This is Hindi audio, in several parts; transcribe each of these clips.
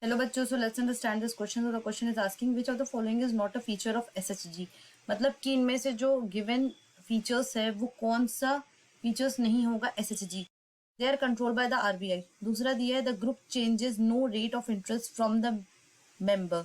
हेलो बच्चों, so let's understand this question. The question is asking which of the following is not a feature of SHG. मतलब कि इनमें से जो गिवन फीचर्स है वो कौन सा फीचर्स नहीं होगा SHG. They are control by the RBI. दूसरा दिया है the group changes no rate of interest from the member.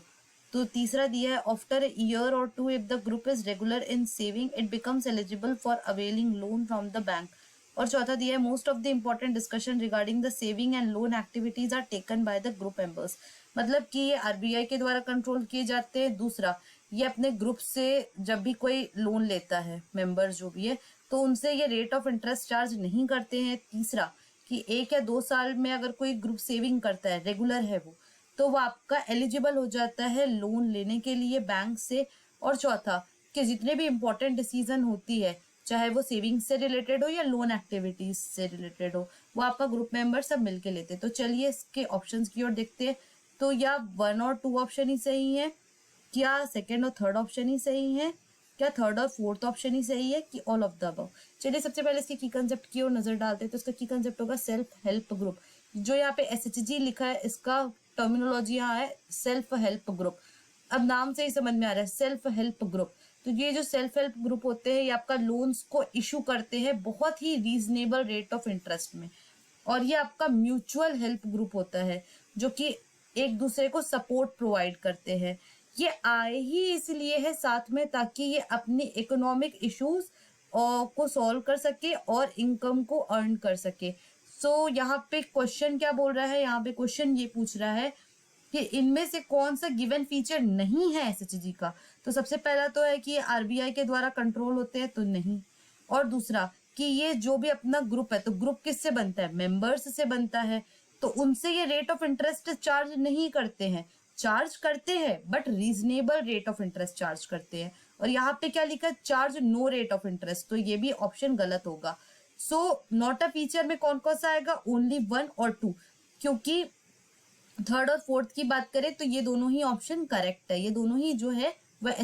तो तीसरा दिया है after year or two if the group is regular in saving it becomes eligible for availing loan from the bank. और चौथा दिया है most of the important discussion regarding the saving and loan activities are taken by the group members. मतलब कि ये आरबीआई के द्वारा कंट्रोल किए जाते हैं। दूसरा, ये अपने ग्रुप से जब भी कोई लोन लेता है मेंबर जो भी है तो उनसे ये रेट ऑफ इंटरेस्ट चार्ज नहीं करते हैं। तीसरा, कि 1 या 2 साल में अगर कोई ग्रुप सेविंग करता है, रेगुलर है वो, तो वो आपका एलिजिबल हो जाता है लोन लेने के लिए बैंक से। और चौथा, कि जितने भी इंपॉर्टेंट डिसीजन होती है, चाहे वो सेविंग्स से रिलेटेड हो या लोन एक्टिविटीज से रिलेटेड हो, वो आपका ग्रुप मेंबर सब मिलके लेते हैं। तो चलिए इसके ऑप्शंस की ओर देखते हैं। तो या 1 और 2 ऑप्शन ही सही है, क्या सेकंड और थर्ड ऑप्शन ही सही है, क्या थर्ड और फोर्थ ऑप्शन ही सही है, कि ऑल ऑफ द अबव। चलिए सबसे पहले इसके की कंसेप्ट की ओर नजर डालते हैं। तो इसका की कंसेप्ट होगा सेल्फ हेल्प ग्रुप। जो यहाँ पे एसएचजी लिखा है इसका टर्मिनोलॉजी यहाँ है सेल्फ हेल्प ग्रुप। अब नाम से ही समझ में आ रहा है सेल्फ हेल्प ग्रुप। तो ये जो सेल्फ हेल्प ग्रुप होते हैं ये आपका लोन्स को इशू करते हैं बहुत ही रीजनेबल रेट ऑफ इंटरेस्ट में। और ये आपका म्यूचुअल हेल्प ग्रुप होता है जो कि एक दूसरे को सपोर्ट प्रोवाइड करते हैं। ये आए ही इसलिए है साथ में ताकि ये अपनी इकोनॉमिक इश्यूज को सॉल्व कर सके और इनकम को अर्न कर सके। सो यहाँ पे क्वेश्चन क्या बोल रहा है, यहाँ पे क्वेश्चन ये पूछ रहा है कि इनमें से कौन सा गिवन फीचर नहीं है एसएचजी का। तो सबसे पहला तो है कि ये आरबीआई के द्वारा कंट्रोल होते हैं, तो नहीं। और दूसरा कि ये जो भी अपना ग्रुप है, तो ग्रुप किससे बनता है, मेंबर्स से बनता है, तो उनसे ये रेट ऑफ इंटरेस्ट चार्ज नहीं करते हैं। चार्ज करते हैं but reasonable rate of interest charge करते हैं। और यहाँ पे क्या लिखा है, charge no rate of interest, तो ये भी ऑप्शन गलत होगा। सो नॉट अ फीचर में कौन कौन सा आएगा, ओनली 1 और 2। क्योंकि थर्ड और फोर्थ की बात करें तो ये दोनों ही ऑप्शन करेक्ट है, ये दोनों ही जो है वह।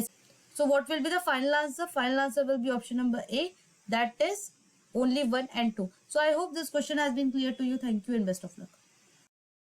So what will be the final answer, final answer will be option number A, that is only 1 and 2। So I hope this question has been clear to you. Thank you and best of luck.